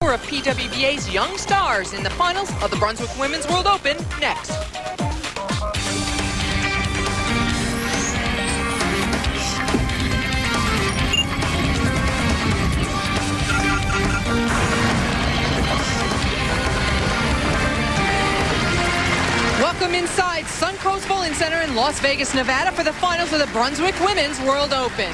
Of PWBA's young stars in the finals of the Brunswick Women's World Open next. Welcome inside Suncoast Bowling Center in Las Vegas, Nevada for the finals of the Brunswick Women's World Open.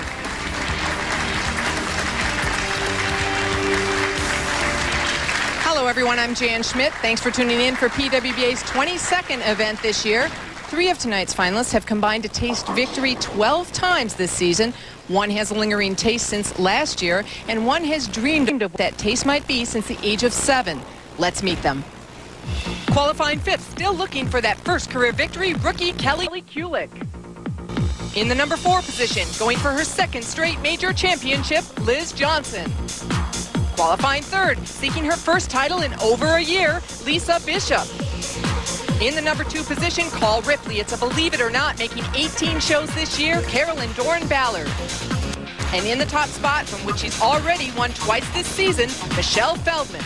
Hello everyone, I'm Jan Schmidt. Thanks for tuning in for PWBA's 22nd event this year. 3 of tonight's finalists have combined to taste victory 12 times this season. One has a lingering taste since last year, and one has dreamed of what that taste might be since the age of 7. Let's meet them. Qualifying 5th, still looking for that first career victory, rookie Kelly Kulick. In the number 4 position, going for her 2nd straight major championship, Liz Johnson. Qualifying 3rd, seeking her first title in over a year, Lisa Bishop. In the number 2 position, Call Ripley. It's a believe it or not, making 18 shows this year, Carolyn Dorin-Ballard. And in the top spot, from which she's already won twice this season, Michelle Feldman.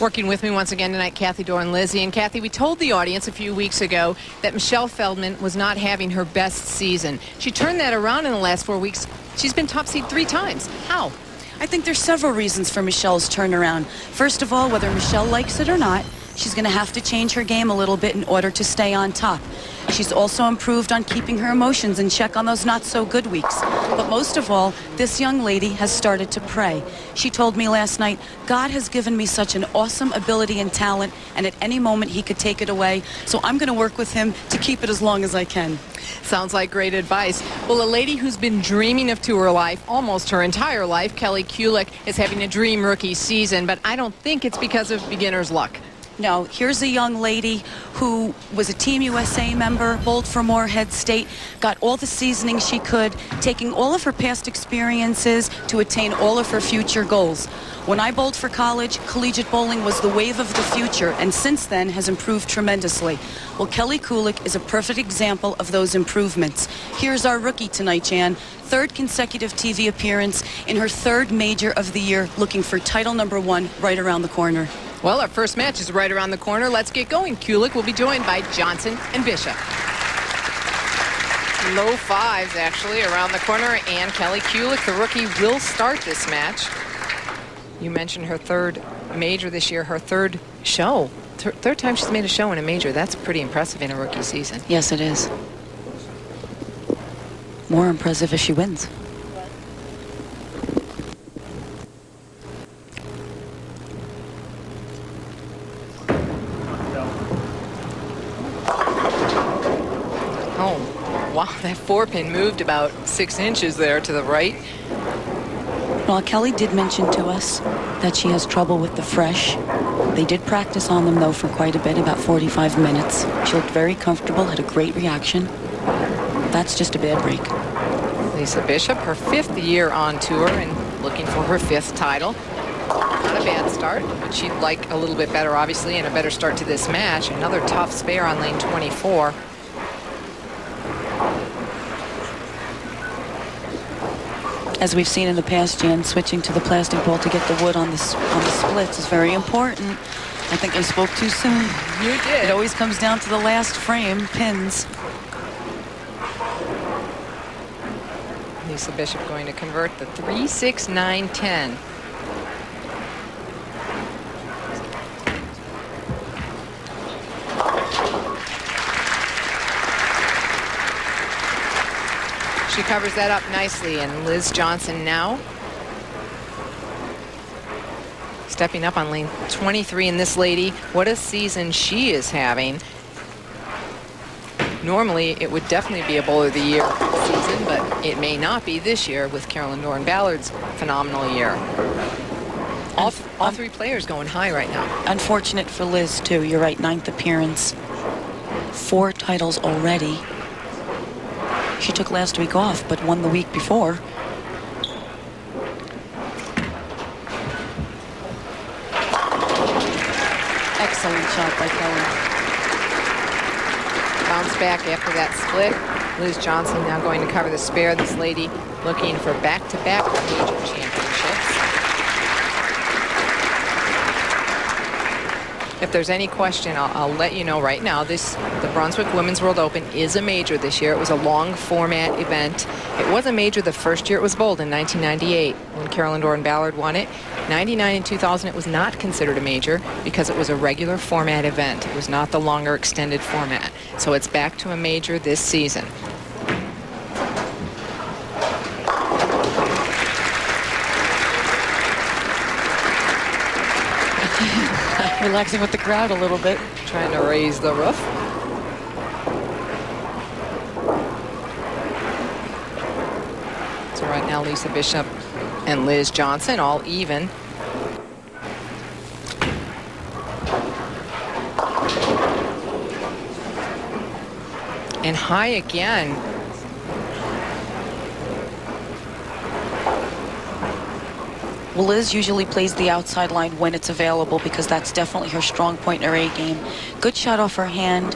Working with me once again tonight, Kathy Doran-Lizzie. And Kathy, we told the audience a few weeks ago that Michelle Feldman was not having her best season. She turned that around in the last 4 weeks. She's been top seed 3 times. How? I think there's several reasons for Michelle's turnaround. First of all, whether Michelle likes it or not, she's going to have to change her game a little bit in order to stay on top. She's also improved on keeping her emotions in check on those not-so-good weeks. But most of all, this young lady has started to pray. She told me last night, God has given me such an awesome ability and talent, and at any moment he could take it away, so I'm going to work with him to keep it as long as I can. Sounds like great advice. Well, a lady who's been dreaming of tour life almost her entire life, Kelly Kulick, is having a dream rookie season, but I don't think it's because of beginner's luck. No, here's a young lady who was a Team USA member, bowled for Moorhead State, got all the seasoning she could, taking all of her past experiences to attain all of her future goals. When I bowled for college, collegiate bowling was the wave of the future, and since then has improved tremendously. Well, Kelly Kulick is a perfect example of those improvements. Here's our rookie tonight, Jan. 3rd consecutive TV appearance in her 3rd major of the year, looking for title number 1 right around the corner. Well, our first match is right around the corner. Let's get going. Kulick will be joined by Johnson and Bishop. Low 5s, actually, around the corner, and Kelly Kulick, the rookie, will start this match. You mentioned her 3rd major this year, her 3rd show. 3rd time she's made a show in a major. That's pretty impressive in a rookie season. Yes, it is. More impressive if she wins. Wow, that 4-pin moved about 6 inches there to the right. Well, Kelly did mention to us that she has trouble with the fresh. They did practice on them, though, for quite a bit, about 45 minutes. She looked very comfortable, had a great reaction. That's just a bad break. Lisa Bishop, her 5th year on tour and looking for her 5th title. Not a bad start, but she'd like a little bit better, obviously, and a better start to this match. Another tough spare on lane 24. As we've seen in the past, Jan, switching to the plastic ball to get the wood on the splits is very important. I think I spoke too soon. You did. It always comes down to the last frame, pins. Lisa Bishop going to convert the 3, 6, 9, 10. She covers that up nicely, and Liz Johnson now stepping up on lane 23. And this lady, what a season she is having. Normally, it would definitely be a Bowler of the Year season, but it may not be this year with Carolyn Dorin-Ballard's phenomenal year. All 3 players going high right now. Unfortunate for Liz, too. You're right, 9th appearance. 4 titles already. She took last week off, but won the week before. Excellent shot by Kelly. Bounce back after that split. Liz Johnson now going to cover the spare. This lady looking for back-to-back major championships. if there's any question, I'll let you know right now. The Brunswick Women's World Open is a major this year. It was a long format event. It was a major the first year it was bowled in 1998 when Carolyn Dorin-Ballard won it. 99 and 2000 it was not considered a major because it was a regular format event. It was not the longer extended format. So it's back to a major this season. Relaxing with the crowd a little bit. Trying to raise the roof. So right now Lisa Bishop and Liz Johnson all even. And high again. Well, Liz usually plays the outside line when it's available because that's definitely her strong point in her A game. Good shot off her hand.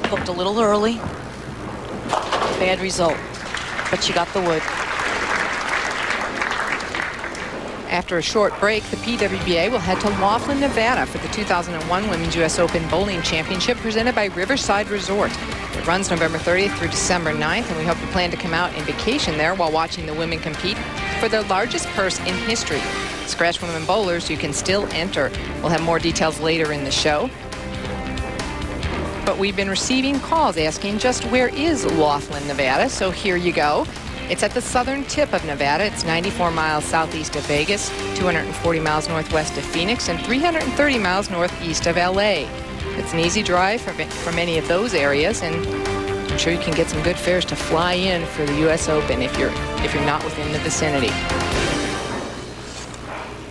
Hooked a little early. Bad result. But she got the wood. After a short break, the PWBA will head to Laughlin, Nevada for the 2001 Women's U.S. Open Bowling Championship presented by Riverside Resort. It runs November 30th through December 9th, and we hope you plan to come out and vacation there while watching the women compete for their largest purse in history. Scratch Women Bowlers, you can still enter. We'll have more details later in the show. But we've been receiving calls asking just where is Laughlin, Nevada, so here you go. It's at the southern tip of Nevada. It's 94 miles southeast of Vegas, 240 miles northwest of Phoenix, and 330 miles northeast of LA. It's an easy drive for many of those areas, and I'm sure you can get some good fares to fly in for the U.S. Open if you're not within the vicinity.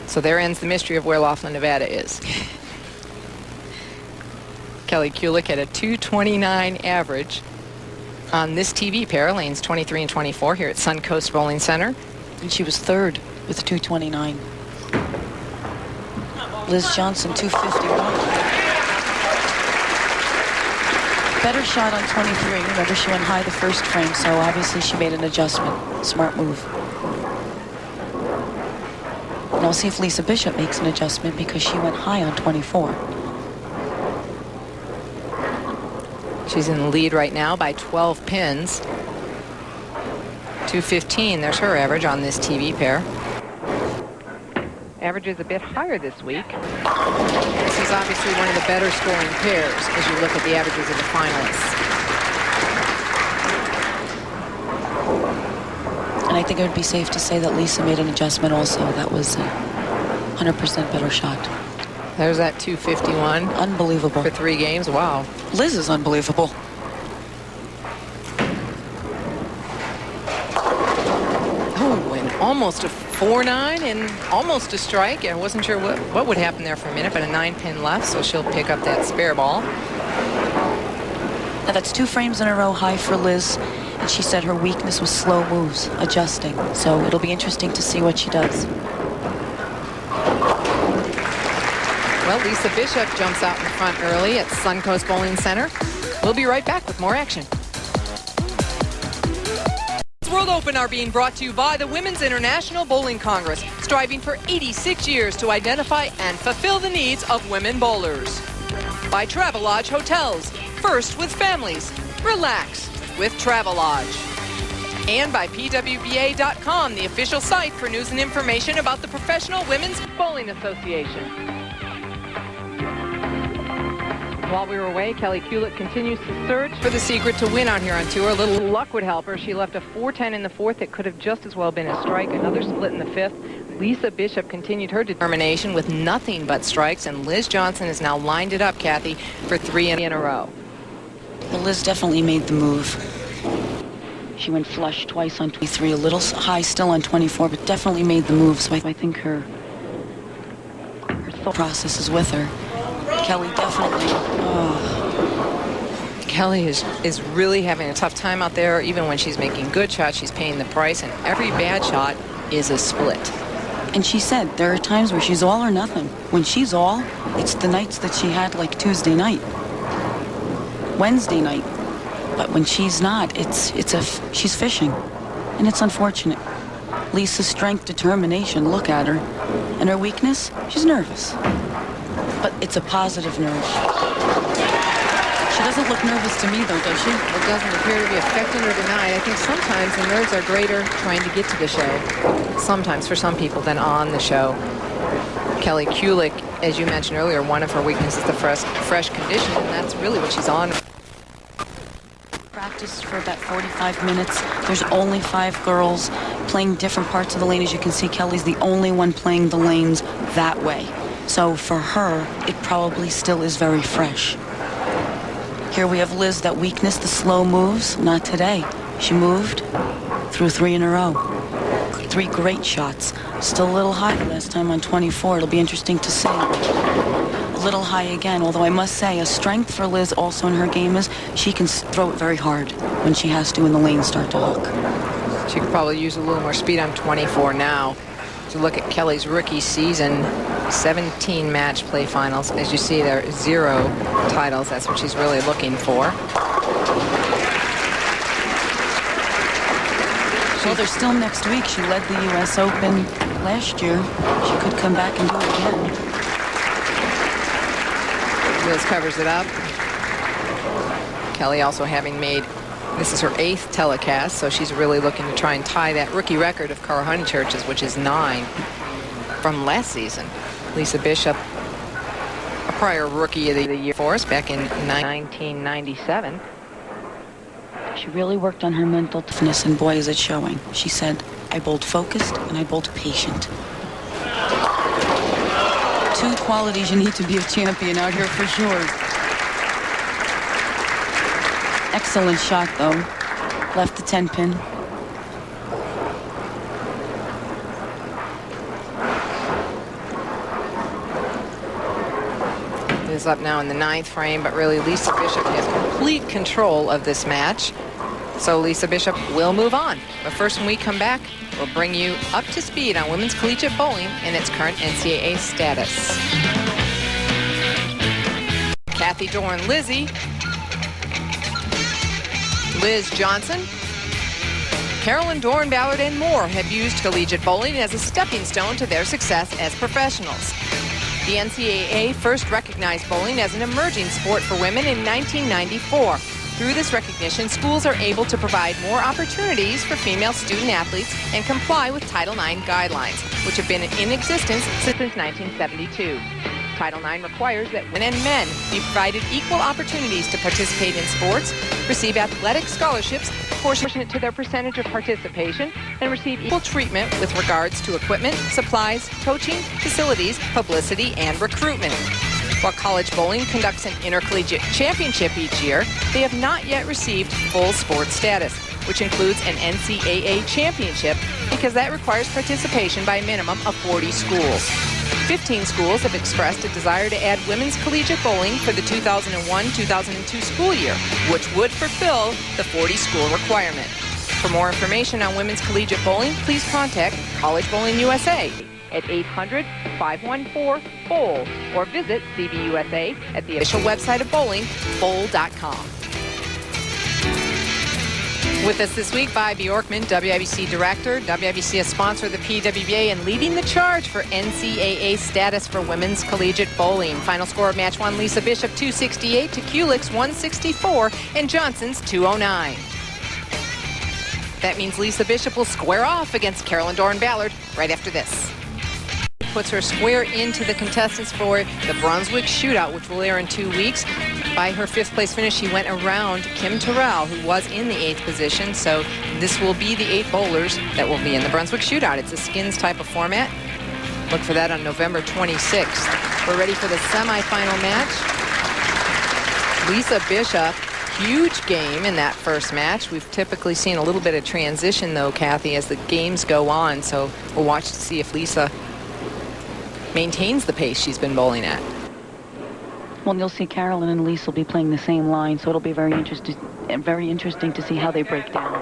So there ends the mystery of where Laughlin, Nevada is. Kelly Kulick had a 229 average on this TV pair, lanes 23 and 24 here at Suncoast Bowling Center. And she was third with 229. Liz Johnson, 251. Better shot on 23. Remember, she went high the first frame, so obviously she made an adjustment. Smart move. And I'll see if Lisa Bishop makes an adjustment because she went high on 24. She's in the lead right now by 12 pins. 215, there's her average on this TV pair. Average is a bit higher this week. This is obviously one of the better scoring pairs as you look at the averages of the finalists. And I think it would be safe to say that Lisa made an adjustment also. That was a 100% better shot. There's that 251. Unbelievable. For 3 games, wow. Liz is unbelievable. Oh, and almost a 4-9 and almost a strike. I wasn't sure what would happen there for a minute, but a 9-pin left, so she'll pick up that spare ball. Now that's 2 frames in a row high for Liz, and she said her weakness was slow moves, adjusting. So it'll be interesting to see what she does. Well, Lisa Bishop jumps out in front early at Suncoast Bowling Center. We'll be right back with more action. World Open are being brought to you by the Women's International Bowling Congress, striving for 86 years to identify and fulfill the needs of women bowlers. By Travelodge Hotels, first with families, relax with Travelodge. And by PWBA.com, the official site for news and information about the Professional Women's Bowling Association. While we were away, Kelly Kulick continues to search for the secret to win out here on tour. A little luck would help her. She left a 4-10 in the 4th. It could have just as well been a strike. Another split in the 5th. Lisa Bishop continued her determination with nothing but strikes, and Liz Johnson has now lined it up, Kathy, for 3 in a row. Well, Liz definitely made the move. She went flush twice on 23, a little high still on 24, but definitely made the move. So I think her thought process is with her. Kelly definitely. Oh. Kelly is really having a tough time out there. Even when she's making good shots, she's paying the price, and every bad shot is a split. And she said there are times where she's all or nothing. When she's all, it's the nights that she had like Tuesday night, Wednesday night. But when she's not, she's fishing, and it's unfortunate. Lisa's strength, determination, look at her. And her weakness, she's nervous. but it's a positive nerve. She doesn't look nervous to me, though, does she? It doesn't appear to be affecting her tonight. I think sometimes the nerves are greater trying to get to the show. Sometimes for some people than on the show. Kelly Kulick, as you mentioned earlier, one of her weaknesses is the fresh condition, and that's really what she's on. Practiced for about 45 minutes. There's only 5 girls playing different parts of the lane. As you can see, Kelly's the only one playing the lanes that way. So for her, it probably still is very fresh. Here we have Liz, that weakness, the slow moves. Not today. She moved through 3 in a row. 3 great shots. Still a little high last time on 24. It'll be interesting to see. A little high again, although I must say a strength for Liz also in her game is she can throw it very hard when she has to when the lanes start to hook. She could probably use a little more speed on 24 now. To look at Kelly's rookie season, 17 match play finals. As you see, there are 0 titles. That's what she's really looking for. Well, they're still next week. She led the U.S. Open last year. She could come back and do it again. Liz covers it up. Kelly also having made, this is her 8th telecast, so she's really looking to try and tie that rookie record of Cara Honeychurch's, which is 9 from last season. Lisa Bishop, a prior rookie of the year for us back in 1997. She really worked on her mental toughness, and boy, is it showing. She said, I bowled focused and I bowled patient. 2 qualities you need to be a champion out here for sure. Excellent shot, though. Left the 10-pin. Is up now in the 9th frame, but really Lisa Bishop has complete control of this match. So Lisa Bishop will move on. But first, when we come back, we'll bring you up to speed on women's collegiate bowling and its current NCAA status. Kathy Doran, Lizzie, Liz Johnson, Carolyn Dorin-Ballard, and more have used collegiate bowling as a stepping stone to their success as professionals. The NCAA first recognized bowling as an emerging sport for women in 1994. Through this recognition, schools are able to provide more opportunities for female student athletes and comply with Title IX guidelines, which have been in existence since 1972. Title IX requires that women and men be provided equal opportunities to participate in sports, receive athletic scholarships proportionate to their percentage of participation, and receive equal treatment with regards to equipment, supplies, coaching, facilities, publicity, and recruitment. While college bowling conducts an intercollegiate championship each year, they have not yet received full sports status, which includes an NCAA championship, because that requires participation by a minimum of 40 schools. 15 schools have expressed a desire to add women's collegiate bowling for the 2001-2002 school year, which would fulfill the 40-school requirement. For more information on women's collegiate bowling, please contact College Bowling USA at 800-514-BOWL or visit CBUSA at the official website of bowling, bowl.com. With us this week, Vi Bjorkman, WIBC Director, WIBC a sponsor of the PWBA, and leading the charge for NCAA status for women's collegiate bowling. Final score of match 1, Lisa Bishop 268 to Kulick's 164 and Johnson's 209. That means Lisa Bishop will square off against Carolyn Dorin-Ballard right after this. Puts her square into the contestants for the Brunswick shootout, which will air in 2 weeks. By her 5th place finish, she went around Kim Terrell, who was in the 8th position. So this will be the 8 bowlers that will be in the Brunswick shootout. It's a skins type of format. Look for that on November 26th. We're ready for the semifinal match. Lisa Bishop, huge game in that first match. We've typically seen a little bit of transition, though, Kathy, as the games go on. So we'll watch to see if Lisa maintains the pace she's been bowling at. Well, you'll see Carolyn and Lisa will be playing the same line, so it'll be very interesting to see how they break down,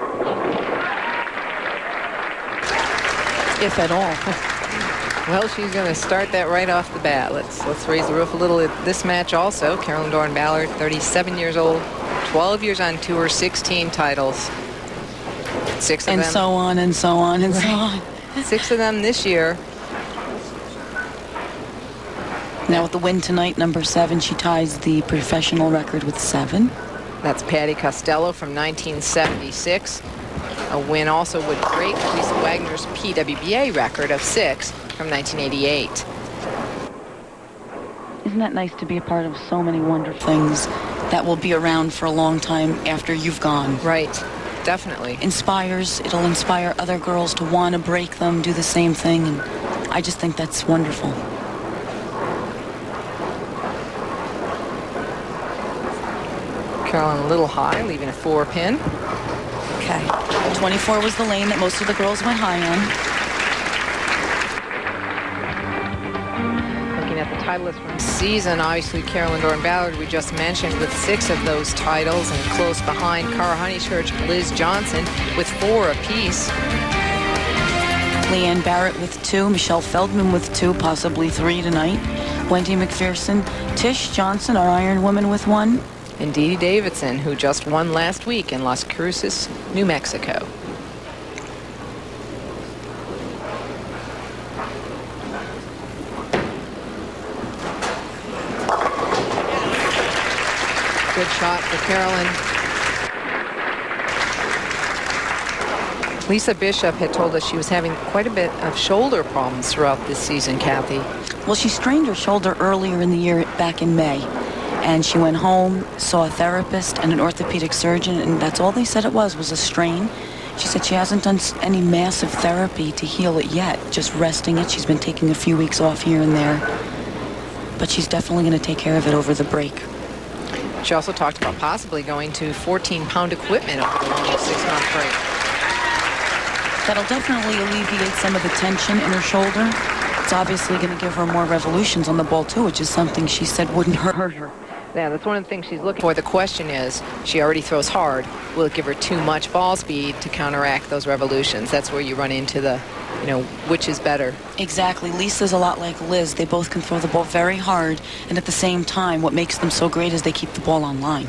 if at all. Well, she's going to start that right off the bat. Let's raise the roof a little at this match also. Carolyn Dorin-Ballard, 37 years old, 12 years on tour, 16 titles. 6 of them. And so on and so on and so on. 6 of them this year. Now with the win tonight, number 7, she ties the professional record with 7. That's Patty Costello from 1976. A win also would break Lisa Wagner's PWBA record of 6 from 1988. Isn't that nice to be a part of so many wonderful things that will be around for a long time after you've gone? Right, definitely. It'll inspire other girls to want to break them, do the same thing, and I just think that's wonderful. Carolyn a little high, leaving a 4-pin. Okay. 24 was the lane that most of the girls went high on. Looking at the titleists from the season, obviously Carolyn Dorin-Ballard, we just mentioned, with 6 of those titles, and close behind Cara Honeychurch, Liz Johnson with 4 apiece. Leanne Barrett with 2, Michelle Feldman with 2, possibly 3 tonight. Wendy McPherson, Tish Johnson, our Iron Woman, with 1. And Dee Dee Davidson, who just won last week in Las Cruces, New Mexico. Good shot for Carolyn. Lisa Bishop had told us she was having quite a bit of shoulder problems throughout this season, Kathy. Well, she strained her shoulder earlier in the year, back in May. And she went home, saw a therapist and an orthopedic surgeon, and that's all they said it was a strain. She said she hasn't done any massive therapy to heal it yet, just resting it. She's been taking a few weeks off here and there. But she's definitely going to take care of it over the break. She also talked about possibly going to 14-pound equipment over the long 6-month break. That'll definitely alleviate some of the tension in her shoulder. It's obviously going to give her more revolutions on the ball, too, which is something she said wouldn't hurt her. Yeah, that's one of the things she's looking for. The question is, she already throws hard. Will it give her too much ball speed to counteract those revolutions? That's where you run into the, which is better. Exactly. Lisa's a lot like Liz. They both can throw the ball very hard, and at the same time, what makes them so great is they keep the ball on line.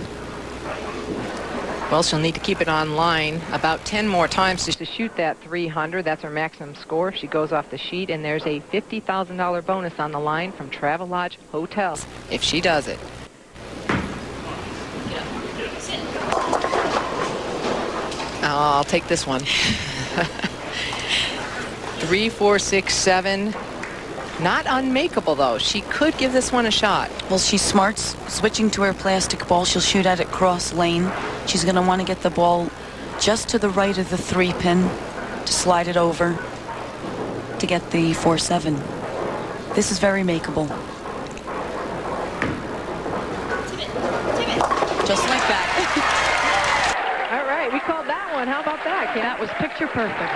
Well, she'll need to keep it on line about 10 more times to shoot that 300. That's her maximum score if she goes off the sheet, and there's a $50,000 bonus on the line from Travelodge Hotels if she does it. I'll take this one. 3, 4, 6, 7. Not unmakeable, though. She could give this one a shot. Well, she's smart. Switching to her plastic ball, she'll shoot at it cross lane. She's going to want to get the ball just to the right of the 3-pin to slide it over to get the 4-7. This is very makeable. Just like that. All right, we called that one. How about that, Kim? That was picture perfect.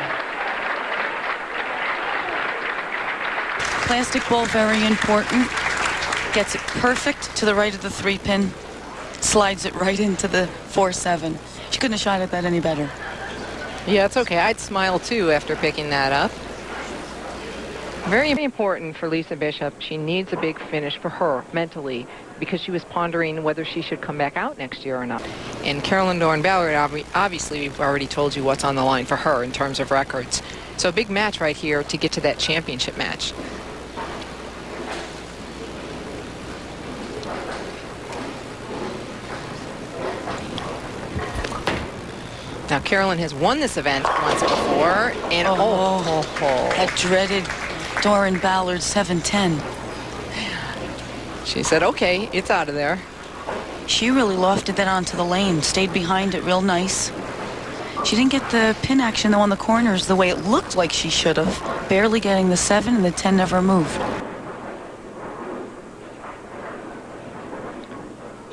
Plastic ball, very important. Gets it perfect to the right of the 3-pin. Slides it right into the 4-7. She couldn't have shot at that any better. Yeah, it's okay. I'd smile, too, after picking that up. Very important for Lisa Bishop. She needs a big finish for her mentally, because she was pondering whether she should come back out next year or not. And Carolyn Dorin-Ballard, obviously, we've already told you what's on the line for her in terms of records. So a big match right here to get to that championship match. Now, Carolyn has won this event once before, and that dreaded Dorin-Ballard 7-10. She said, okay, it's out of there. She really lofted that onto the lane, stayed behind it real nice. She didn't get the pin action, though, on the corners the way it looked like she should have. Barely getting the 7, and the 10 never moved.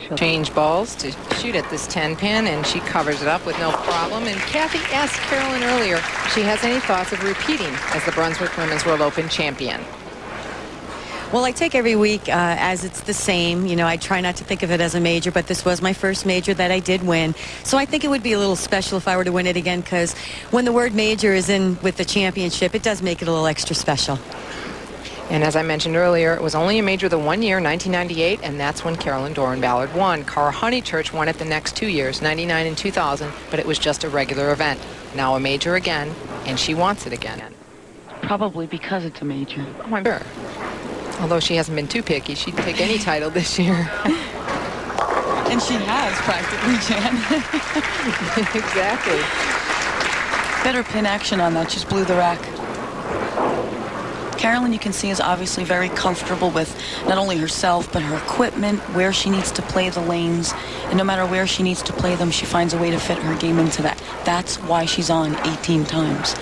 She'll change balls to shoot at this 10-pin, and she covers it up with no problem. And Kathy asked Carolyn earlier if she has any thoughts of repeating as the Brunswick Women's World Open champion. Well, I take every week as it's the same. I try not to think of it as a major, but this was my first major that I did win. So I think it would be a little special if I were to win it again, because when the word major is in with the championship, it does make it a little extra special. And as I mentioned earlier, it was only a major the one year, 1998, and that's when Carolyn Dorin-Ballard won. Cara Honeychurch won it the next 2 years, 99 and 2000, but it was just a regular event. Now a major again, and she wants it again. Probably because it's a major. Oh, I'm sure. Although she hasn't been too picky, she'd take any title this year. And she has practically, Jan. Exactly. Better pin action on that. Just blew the rack. Carolyn, you can see, is obviously very comfortable with not only herself, but her equipment, where she needs to play the lanes. And no matter where she needs to play them, she finds a way to fit her game into that. That's why she's on 18 times.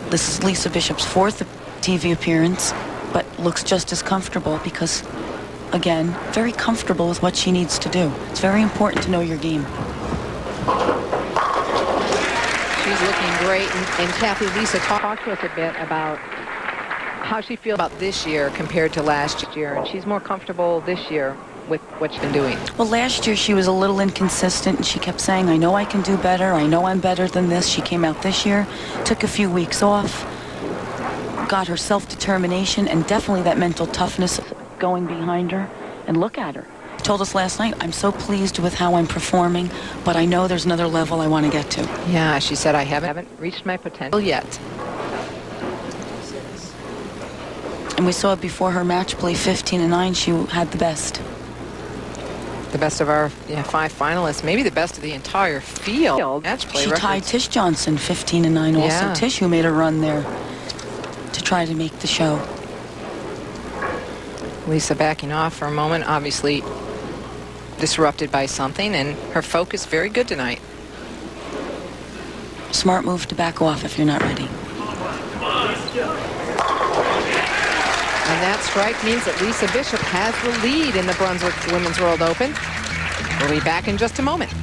This is Lisa Bishop's 4th TV appearance, but looks just as comfortable because, again, very comfortable with what she needs to do. It's very important to know your game. She's looking great. And Kathy, Lisa talked to us a bit about how she feels about this year compared to last year. And she's more comfortable this year with what she's been doing. Well, last year she was a little inconsistent, and she kept saying, I know I can do better. I know I'm better than this. She came out this year, took a few weeks off, got her self-determination and definitely that mental toughness going behind her. And look at her. She told us last night, I'm so pleased with how I'm performing, but I know there's another level I want to get to. Yeah, she said, I haven't reached my potential yet. And we saw it before her match play, 15-9, she had the best. The best of our 5 finalists, maybe the best of the entire field. Match play she records. tied Tish Johnson 15-9 also. Yeah. Tish, who made a run there to try to make the show. Lisa backing off for a moment, obviously disrupted by something, and her focus very good tonight. Smart move to back off if you're not ready. And that strike means that Lisa Bishop has the lead in the Brunswick Women's World Open. We'll be back in just a moment.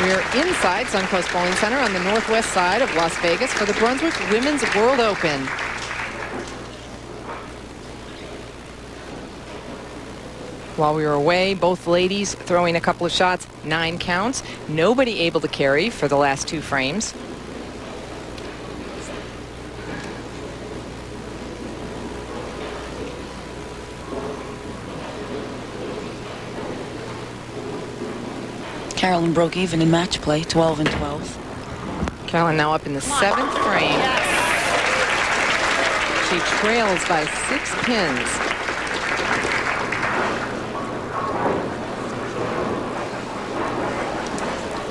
We're inside Suncoast Bowling Center on the northwest side of Las Vegas for the Brunswick Women's World Open. While we were away, both ladies throwing a couple of shots, 9 counts. Nobody able to carry for the last 2 frames. Carolyn broke even in match play, 12-12. Carolyn now up in the 7th frame. Yes. She trails by 6 pins.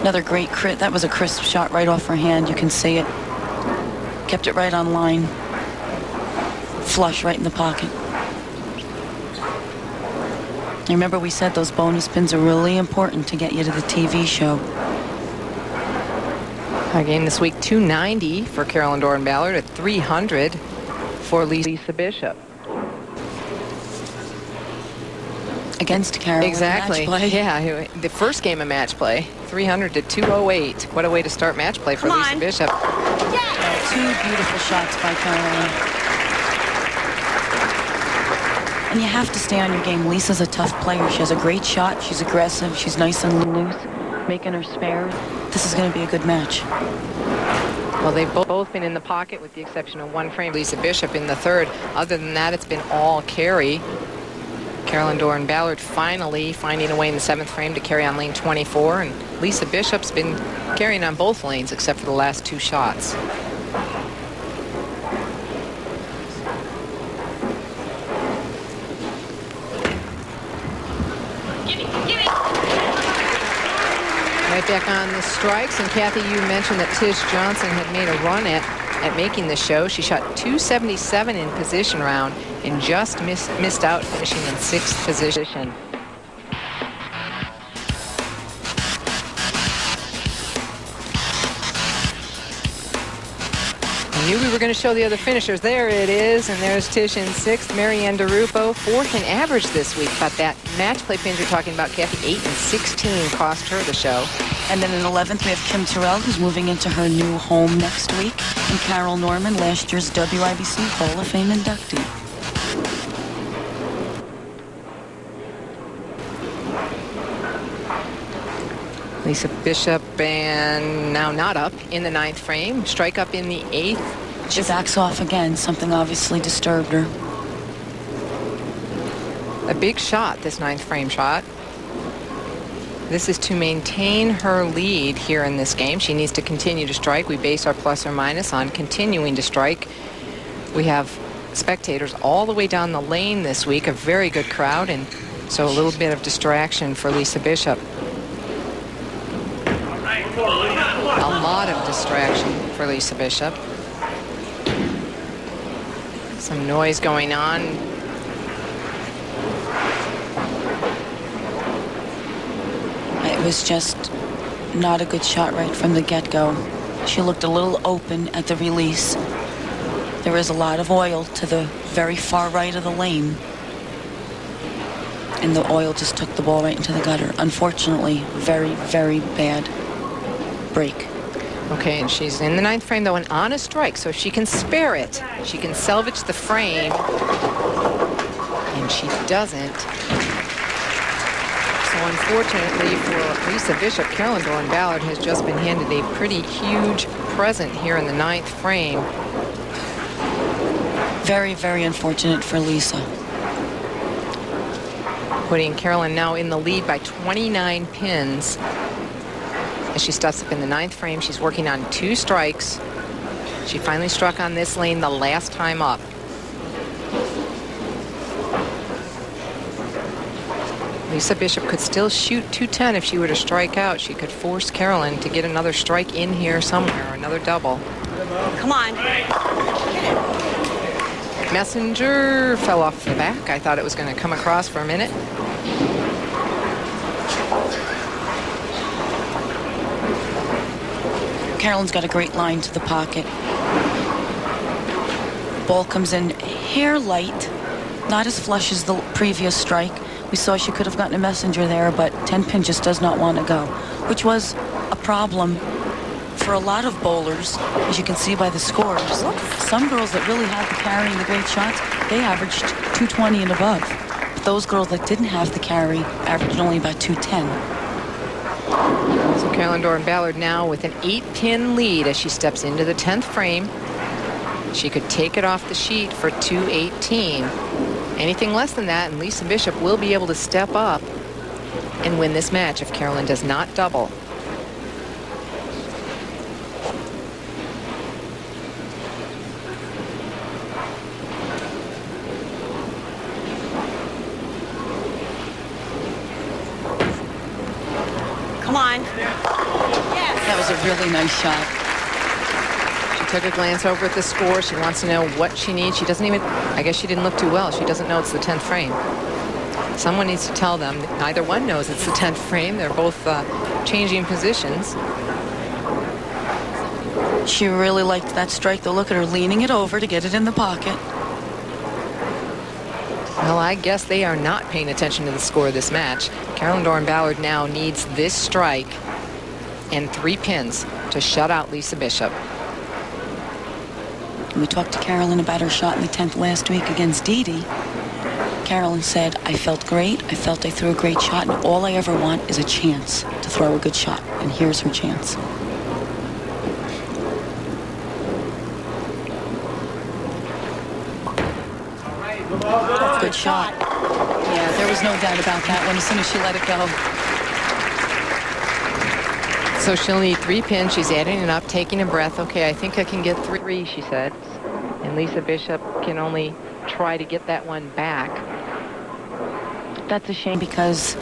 Another great crit. That was a crisp shot right off her hand. You can see it. Kept it right on line. Flush right in the pocket. Remember, we said those bonus pins are really important to get you to the TV show. Our game this week, 290 for Carolyn Dorin-Ballard, at 300 for Lisa Bishop. Against Carolyn. Exactly. Yeah, the first game of match play, 300 to 208. What a way to start match play for Lisa Bishop. Yeah. 2 beautiful shots by Carolyn. And you have to stay on your game. Lisa's a tough player. She has a great shot. She's aggressive. She's nice and loose, making her spares. This is going to be a good match. Well, they've both been in the pocket with the exception of 1 frame. Lisa Bishop in the 3rd. Other than that, it's been all carry. Carolyn Dorin-Ballard finally finding a way in the 7th frame to carry on lane 24. And Lisa Bishop's been carrying on both lanes except for the last 2 shots. Right back on the strikes, and Kathy, you mentioned that Tish Johnson had made a run at making the show. She shot 277 in position round and just missed out, finishing in 6th position. I knew we were going to show the other finishers. There it is, and there's Tish in 6th, Marianne DeRupo 4th in average this week. But that match play pins you're talking about, Kathy, 8 and 16 cost her the show. And then in 11th, we have Kim Terrell, who's moving into her new home next week. And Carol Norman, last year's WIBC Hall of Fame inductee. Lisa Bishop, and now not up in the 9th frame. Strike up in the 8th. She backs off again. Something obviously disturbed her. a big shot, this 9th frame shot. This is to maintain her lead here in this game. She needs to continue to strike. We base our plus or minus on continuing to strike. We have spectators all the way down the lane this week, a very good crowd, and so a little bit of distraction for Lisa Bishop. A lot of distraction for Lisa Bishop. Some noise going on. It was just not a good shot right from the get-go. She looked a little open at the release. There is a lot of oil to the very far right of the lane. And the oil just took the ball right into the gutter. Unfortunately, very, very bad break. Okay, and she's in the 9th frame, though, and on a strike, so if she can spare it, she can salvage the frame. And she doesn't. So unfortunately for Lisa Bishop, Carolyn Dorin-Ballard has just been handed a pretty huge present here in the 9th frame. Very, very unfortunate for Lisa. Putting Carolyn now in the lead by 29 pins. As she steps up in the 9th frame, she's working on 2 strikes. She finally struck on this lane the last time up. Lisa Bishop could still shoot 210 if she were to strike out. She could force Carolyn to get another strike in here somewhere, another double. Come on. Messenger fell off the back. I thought it was going to come across for a minute. Carolyn's got a great line to the pocket. Ball comes in hair light, not as flush as the previous strike. We saw she could have gotten a messenger there, but 10 pin just does not want to go, which was a problem for a lot of bowlers, as you can see by the scores. Some girls that really had the carry and the great shots, they averaged 220 and above. But those girls that didn't have the carry averaged only about 210. So Carolyn Dorin-Ballard now with an 8-pin lead as she steps into the 10th frame. She could take it off the sheet for 218. Anything less than that, and Lisa Bishop will be able to step up and win this match if Carolyn does not double. Come on. Yes. That was a really nice shot. She took a glance over at the score. She wants to know what she needs. She doesn't even, I guess she didn't look too well. She doesn't know it's the 10th frame. Someone needs to tell them. Neither one knows it's the 10th frame. They're both changing positions. She really liked that strike, though. Look at her leaning it over to get it in the pocket. Well, I guess they are not paying attention to the score of this match. Carolyn Dorin-Ballard now needs this strike and 3 pins to shut out Lisa Bishop. We talked to Carolyn about her shot in the 10th last week against Dee Dee. Carolyn said, I felt great. I felt I threw a great shot, and all I ever want is a chance to throw a good shot. And here's her chance. Good shot. Yeah, there was no doubt about that one as soon as she let it go. So she'll need 3 pins. She's adding it up, taking a breath. Okay, I think I can get 3, she said. And Lisa Bishop can only try to get that one back. That's a shame because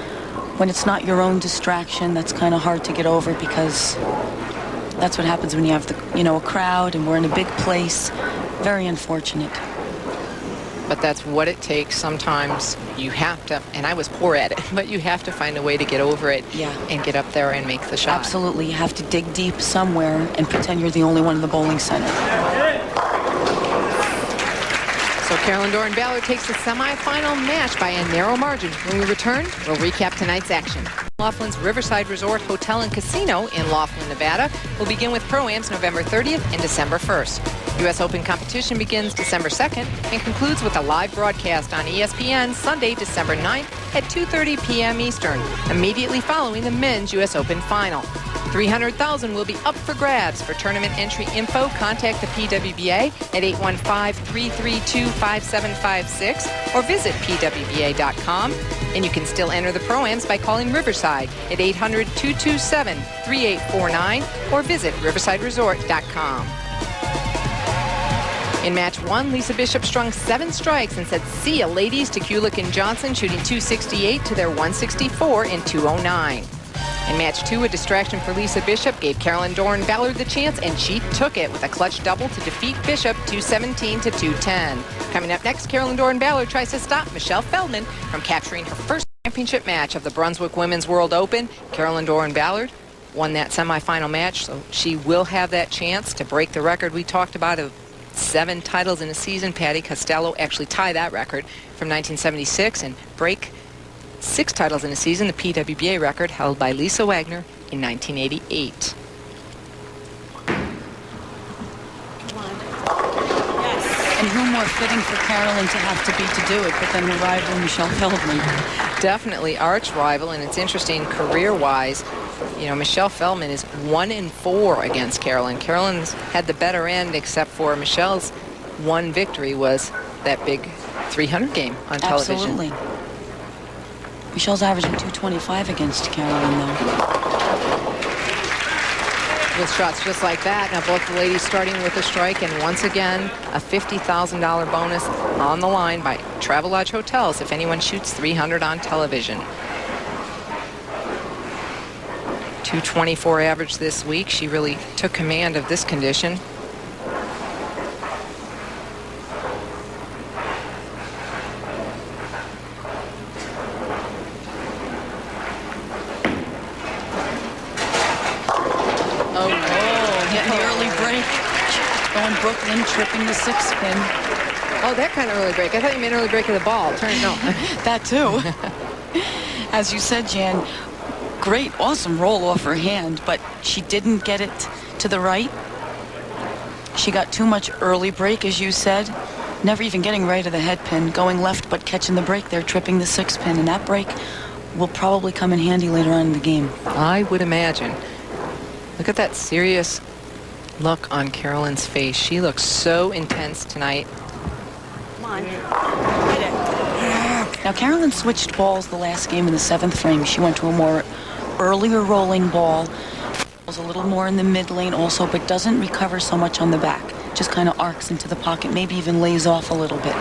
when it's not your own distraction, that's kind of hard to get over because that's what happens when you have a crowd and we're in a big place. Very unfortunate. But that's what it takes. Sometimes you have to, and I was poor at it, but you have to find a way to get over it and get up there and make the shot. Absolutely. You have to dig deep somewhere and pretend you're the only one in the bowling center. So Carolyn Dorin-Ballard takes the semifinal match by a narrow margin. When we return, we'll recap tonight's action. Laughlin's Riverside Resort Hotel and Casino in Laughlin, Nevada will begin with Pro-Ams November 30th and December 1st. U.S. Open competition begins December 2nd and concludes with a live broadcast on ESPN Sunday, December 9th at 2:30 p.m. Eastern, immediately following the men's U.S. Open final. $300,000 will be up for grabs. For tournament entry info, contact the PWBA at 815-332-5756 or visit pwba.com. And you can still enter the Pro-Ams by calling Riverside at 800-227-3849 or visit riversideresort.com. In match 1, Lisa Bishop strung 7 strikes and said, "See ya, ladies," to Kulick and Johnson, shooting 268 to their 164 in 209. In match 2, a distraction for Lisa Bishop gave Carolyn Dorin-Ballard the chance, and she took it with a clutch double to defeat Bishop 217 to 210. Coming up next, Carolyn Dorin-Ballard tries to stop Michelle Feldman from capturing her first championship match of the Brunswick Women's World Open. Carolyn Dorin-Ballard won that semifinal match, so she will have that chance to break the record we talked about of 7 titles in a season. Patty Costello actually tied that record from 1976 and break 6 titles in a season, the PWBA record held by Lisa Wagner in 1988. And who more fitting for Carolyn to have to be to do it, but then her rival, Michelle Feldman. Definitely arch rival, and it's interesting career-wise. You know, Michelle Feldman is 1-4 against Carolyn. Carolyn's had the better end, except for Michelle's one victory was that big 300 game on television. Absolutely. Michelle's averaging 225 against Carolyn, though. With shots just like that. Now both the ladies starting with a strike, and once again a $50,000 bonus on the line by Travelodge Hotels if anyone shoots 300 on television. 224 average this week. She really took command of this condition. Brooklyn tripping the 6-pin. Oh, that kind of early break. I thought you meant early break of the ball. No. That too. As you said, Jan, great, awesome roll off her hand, but she didn't get it to the right. She got too much early break, as you said. Never even getting right of the head pin, going left, but catching the break there, tripping the 6-pin, and that break will probably come in handy later on in the game. I would imagine. Look at that serious look on Carolyn's face. She looks so intense tonight. Come on. Hit it. Now, Carolyn switched balls the last game in the 7th frame. She went to a more earlier rolling ball. Was a little more in the mid lane also, but doesn't recover so much on the back. Just kind of arcs into the pocket, maybe even lays off a little bit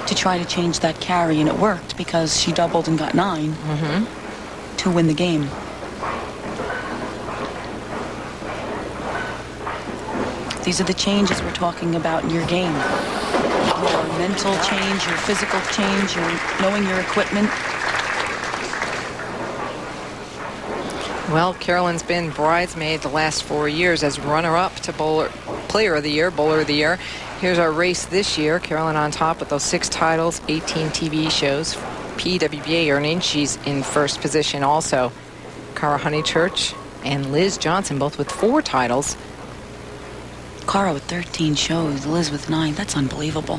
to try to change that carry, and it worked because she doubled and got 9 to win the game. These are the changes we're talking about in your game. Your mental change, your physical change, your knowing your equipment. Well, Carolyn's been bridesmaid the last 4 years as runner-up to Player of the Year, Bowler of the Year. Here's our race this year. Carolyn on top with those 6 titles, 18 TV shows, PWBA earnings. She's in first position also. Cara Honeychurch and Liz Johnson both with 4 titles. Cara with 13 shows, Liz with 9. That's unbelievable.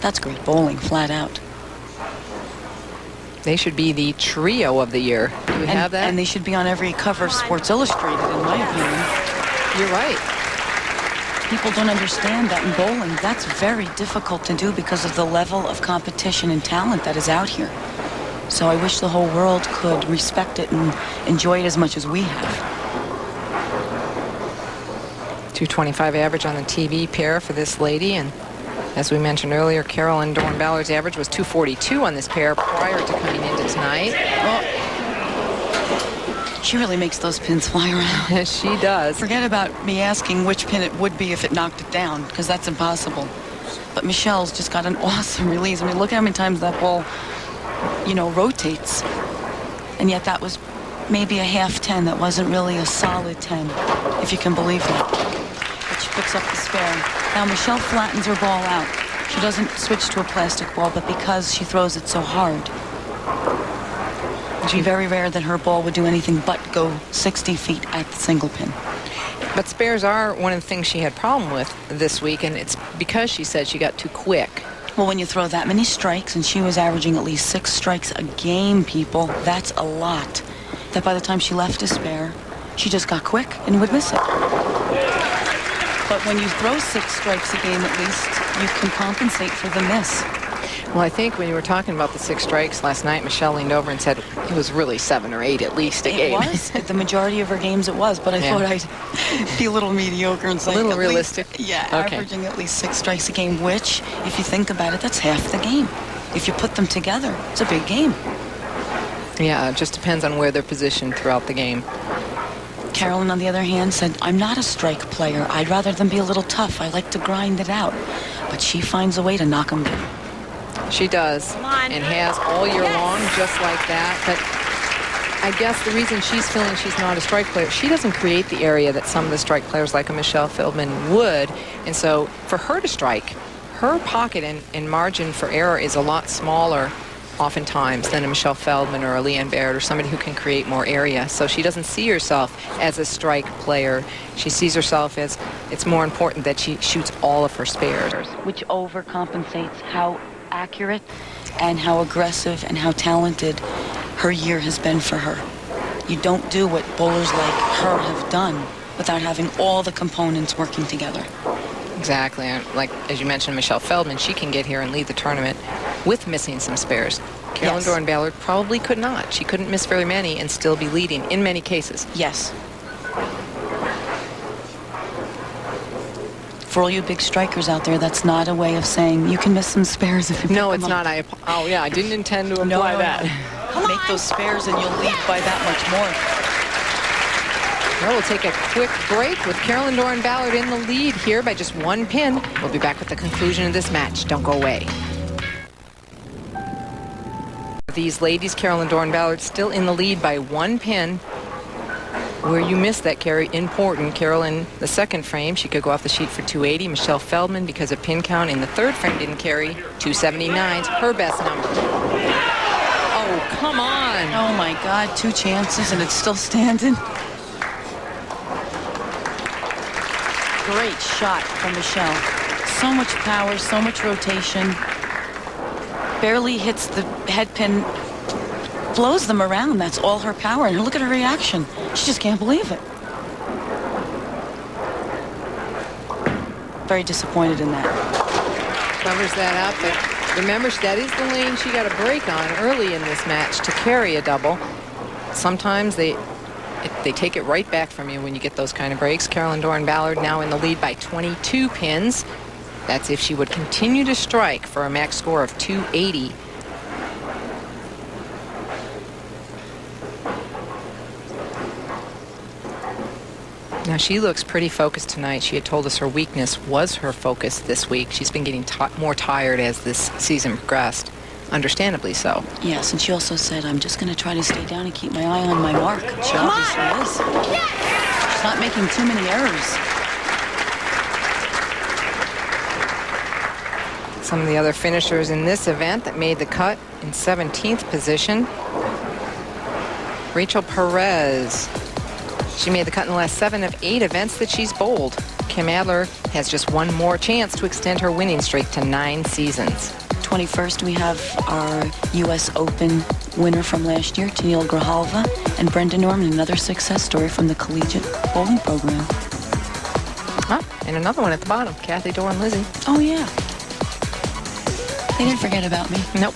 That's great bowling, flat out. They should be the trio of the year. Do we have that? And they should be on every cover of Sports Illustrated, in my opinion. You're right. People don't understand that in bowling. That's very difficult to do because of the level of competition and talent that is out here. So I wish the whole world could respect it and enjoy it as much as we have. 225 average on the TV pair for this lady, and as we mentioned earlier, Carolyn Dorin-Ballard's average was 242 on this pair prior to coming into tonight. Well, she really makes those pins fly around. Yes, she does. Forget about me asking which pin it would be if it knocked it down, because that's impossible. But Michelle's just got an awesome release. I mean, look how many times that ball, you know, rotates. And yet that was maybe a half 10. That wasn't really a solid 10, if you can believe that. But she picks up the spare. Now Michelle flattens her ball out. She doesn't switch to a plastic ball, but because she throws it so hard, it'd be very rare that her ball would do anything but go 60 feet at the single pin. But spares are one of the things she had problem with this week, and it's because she said she got too quick. Well, when you throw that many strikes, and she was averaging at least 6 strikes a game, people, that's a lot. That by the time she left a spare, She just got quick and would miss it. But when you throw 6 strikes a game, at least you can compensate for the miss. Well, I think when you were talking about the 6 strikes last night, Michelle leaned over and said it was really 7 or 8 at least a game. It was. The majority of her games it was, but I thought I'd be a little mediocre and say a little realistic. Averaging at least 6 strikes a game, which, if you think about it, that's half the game. If you put them together, it's a big game. Yeah, it just depends on where they're positioned throughout the game. Carolyn, on the other hand, said, I'm not a strike player. I'd rather them be a little tough. I like to grind it out. But she finds a way to knock them down. She does, and has all year long, just like that. But I guess the reason she's feeling she's not a strike player, she doesn't create the area that some of the strike players like a Michelle Feldman would. And so for her to strike, her pocket and margin for error is a lot smaller oftentimes than a Michelle Feldman or a Leanne Baird or somebody who can create more area. So she doesn't see herself as a strike player. She sees herself as it's more important that she shoots all of her spares. Which overcompensates how accurate and how aggressive and how talented her year has been for her. You don't do what bowlers like her have done without having all the components working together. Exactly. Like, as you mentioned, Michelle Feldman, she can get here and lead the tournament with missing some spares. Carolyn Dorin-Ballard probably could not. She couldn't miss very many and still be leading in many cases. Yes. For all you big strikers out there, that's not a way of saying you can miss some spares if you pick No, it's them not. up. I didn't intend to imply that. Make those spares and you'll lead by that much more. Well, we'll take a quick break with Carolyn Dorin-Ballard in the lead here by just 1 pin. We'll be back with the conclusion of this match. Don't go away. These ladies, Carolyn Dorin-Ballard still in the lead by 1 pin. Where you missed that carry, important. Carolyn, the second frame, she could go off the sheet for 280. Michelle Feldman, because of pin count in the third frame, didn't carry. 279's her best number. Oh, come on. Oh, my God. 2 chances, and it's still standing. Great shot from Michelle. So much power, so much rotation. Barely hits the head pin. Blows them around. That's all her power. And look at her reaction. She just can't believe it. Very disappointed in that. Covers that up, but remember, that is the lane she got a break on early in this match to carry a double. Sometimes they take it right back from you when you get those kind of breaks. Carolyn Dorin-Ballard now in the lead by 22 pins. That's if she would continue to strike for a max score of 280. Now, she looks pretty focused tonight. She had told us her weakness was her focus this week. She's been getting more tired as this season progressed. Understandably so. Yes, and she also said, I'm just going to try to stay down and keep my eye on my mark. She obviously is. Yes! She's not making too many errors. Some of the other finishers in this event that made the cut in 17th position. Rachel Perez. She made the cut in the last 7 of 8 events that she's bowled. Kim Adler has just one more chance to extend her winning streak to 9 seasons. 21st, we have our U.S. Open winner from last year, Tennille Grijalva, and Brenda Norman, another success story from the Collegiate bowling program. Oh, and another one at the bottom, Kathy Doran-Lizzie. Oh, yeah. They didn't forget about me. Nope.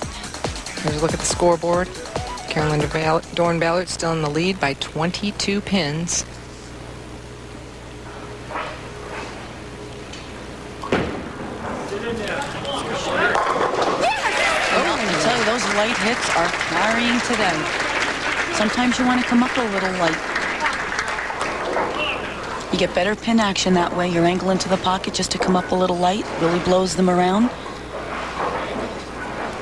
Here's a look at the scoreboard. Carolyn Dorin-Ballard still in the lead by 22 pins. Those light hits are carrying today. Sometimes you want to come up a little light. You get better pin action that way. Your angle into the pocket just to come up a little light really blows them around.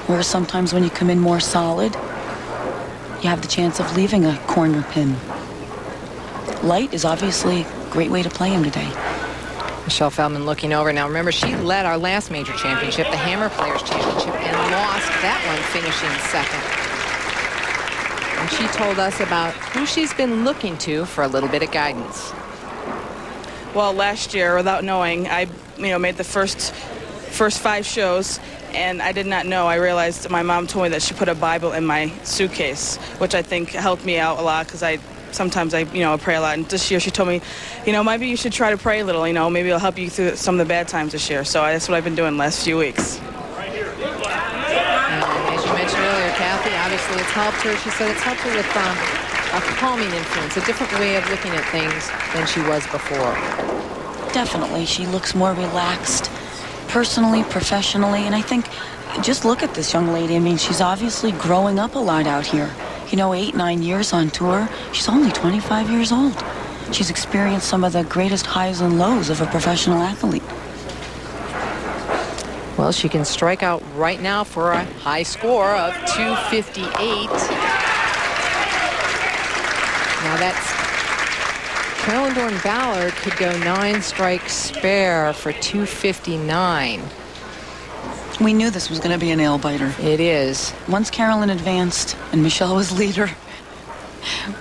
Whereas sometimes when you come in more solid, you have the chance of leaving a corner pin. Light is obviously a great way to play him today. Michelle Feldman looking over. Now remember, she led our last major championship, the Hammer Players Championship, and lost that one, finishing second. And she told us about who she's been looking to for a little bit of guidance. Well, last year, without knowing, I made the first 5 shows, and I did not know. I realized my mom told me that she put a Bible in my suitcase, which I think helped me out a lot because I sometimes I pray a lot. And this year she told me, maybe you should try to pray a little. Maybe it'll help you through some of the bad times this year. So that's what I've been doing the last few weeks. As you mentioned earlier, Kathy, obviously it's helped her. She said it's helped her with a calming influence, a different way of looking at things than she was before. Definitely. She looks more relaxed, personally, professionally, and I think, just look at this young lady. I mean, she's obviously growing up a lot out here. 8, 9 years on tour. She's only 25 years old. She's experienced some of the greatest highs and lows of a professional athlete. Well, she can strike out right now for a high score of 258. Now that's Carolyn Dorin-Ballard could go 9 strikes spare for 259. We knew this was going to be a nail-biter. It is. Once Carolyn advanced and Michelle was leader,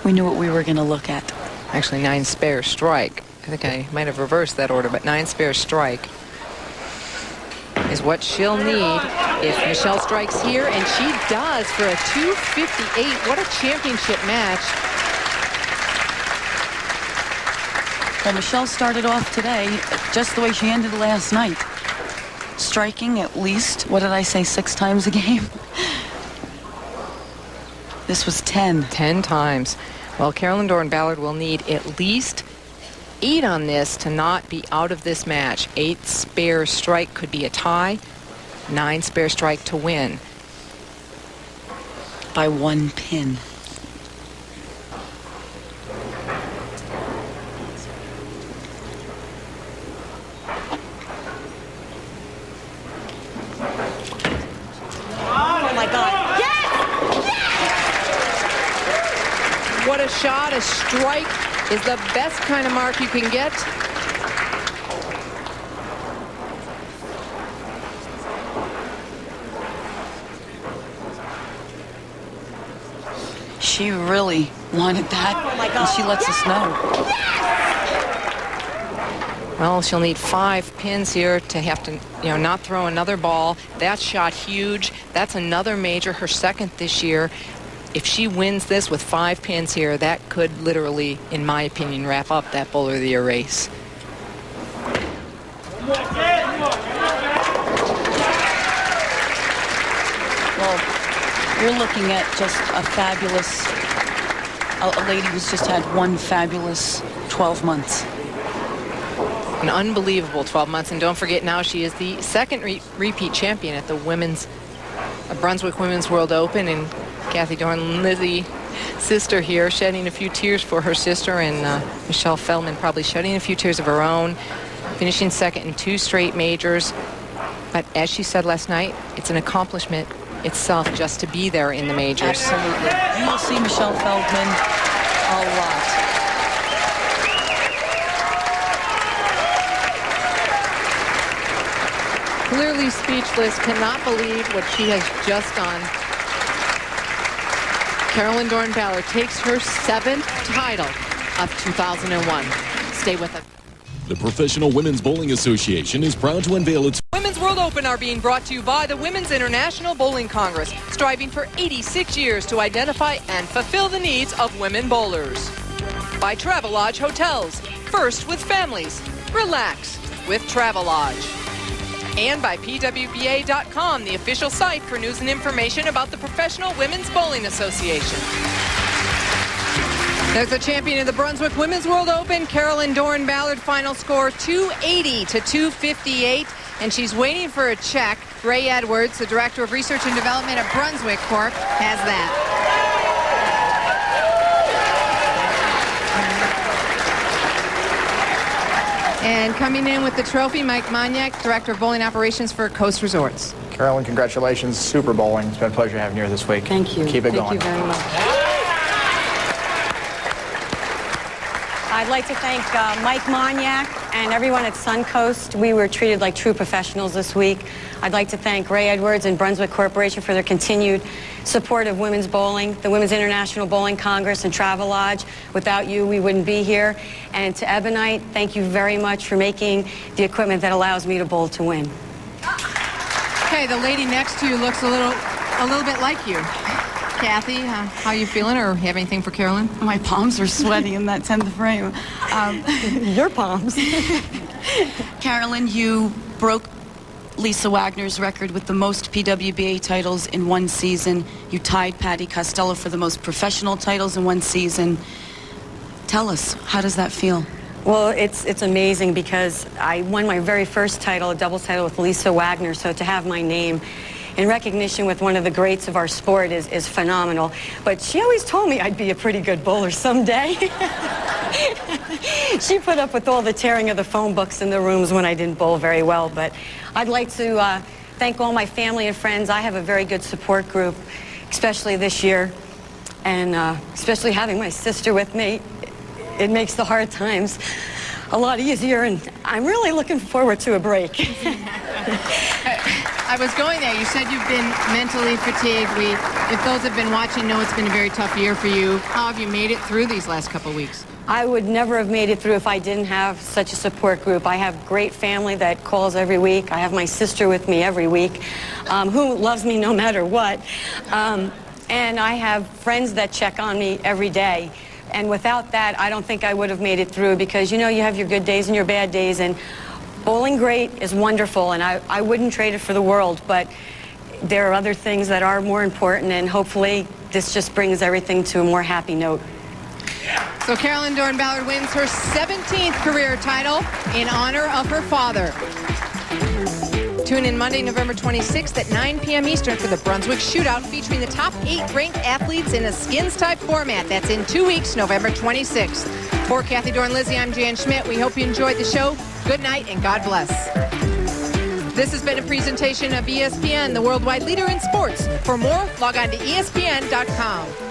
we knew what we were going to look at. Actually, 9 spare strike. I think I might have reversed that order, but 9 spare strike is what she'll need if Michelle strikes here, and she does for a 258. What a championship match. Well, Michelle started off today just the way she ended last night. Striking at least, what did I say, 6 times a game? This was 10. 10 times. Well, Carolyn Dorin-Ballard will need at least 8 on this to not be out of this match. 8 spare strike could be a tie. 9 spare strike to win. By 1 pin. What a shot. A strike is the best kind of mark you can get. She really wanted that, and she lets us know. Well, she'll need 5 pins here to have to, not throw another ball. That shot huge. That's another major, her second this year. If she wins this with 5 pins here, that could literally, in my opinion, wrap up that Bowler of the Year race. Well, you're looking at just a fabulous, a lady who's just had one fabulous 12 months. An unbelievable 12 months. And don't forget, now she is the second repeat champion at the Brunswick Women's World Open. And Kathy Dorin, Lizzie, sister here, shedding a few tears for her sister, and Michelle Feldman probably shedding a few tears of her own, finishing second in 2 straight majors. But as she said last night, it's an accomplishment itself just to be there in the majors. Absolutely. You will see Michelle Feldman a lot. Clearly speechless, cannot believe what she has just done. Carolyn Dorin-Ballard takes her 7th title of 2001. Stay with us. The Professional Women's Bowling Association is proud to unveil its Women's World Open are being brought to you by the Women's International Bowling Congress, striving for 86 years to identify and fulfill the needs of women bowlers. By Travelodge Hotels, first with families, relax with Travelodge. And by PWBA.com, the official site for news and information about the Professional Women's Bowling Association. There's the champion of the Brunswick Women's World Open, Carolyn Dorin-Ballard, final score 280 to 258, and she's waiting for a check. Ray Edwards, the Director of Research and Development at Brunswick Corp, has that. And coming in with the trophy, Mike Maniak, Director of Bowling Operations for Coast Resorts. Carolyn, congratulations. Super bowling. It's been a pleasure having you here this week. Thank you. Keep it going. Thank you very much. I'd like to thank Mike Maniak and everyone at Suncoast. We were treated like true professionals this week. I'd like to thank Ray Edwards and Brunswick Corporation for their continued support of women's bowling, the Women's International Bowling Congress, and Travelodge. Without you, we wouldn't be here. And to Ebonite, thank you very much for making the equipment that allows me to bowl to win. Okay, the lady next to you looks a little bit like you. Kathy, how you feeling, or have anything for Carolyn? My palms are sweaty in that 10th frame. Your palms. Carolyn, you broke Lisa Wagner's record with the most PWBA titles in one season. You tied Patty Costello for the most professional titles in one season. Tell us, how does that feel? Well, it's amazing because I won my very first title, a doubles title with Lisa Wagner, so to have my name in recognition with one of the greats of our sport is phenomenal. But she always told me I'd be a pretty good bowler someday. She put up with all the tearing of the phone books in the rooms when I didn't bowl very well. But I'd like to thank all my family and friends. I have a very good support group, especially this year. And especially having my sister with me, it makes the hard times a lot easier. And I'm really looking forward to a break. I was going there. You said you've been mentally fatigued. If those have been watching, know it's been a very tough year for you. How have you made it through these last couple of weeks? I would never have made it through if I didn't have such a support group. I have great family that calls every week. I have my sister with me every week, who loves me no matter what. And I have friends that check on me every day. And without that, I don't think I would have made it through, because, you know, you have your good days and your bad days. And bowling great is wonderful, and I wouldn't trade it for the world. But there are other things that are more important, and hopefully this just brings everything to a more happy note. So Carolyn Dorin-Ballard wins her 17th career title in honor of her father. Tune in Monday, November 26th at 9 p.m. Eastern for the Brunswick Shootout, featuring the top 8 ranked athletes in a skins-type format. That's in 2 weeks, November 26th. For Kathy Dorin-Lizzie, I'm Jan Schmidt. We hope you enjoyed the show. Good night and God bless. This has been a presentation of ESPN, the worldwide leader in sports. For more, log on to ESPN.com.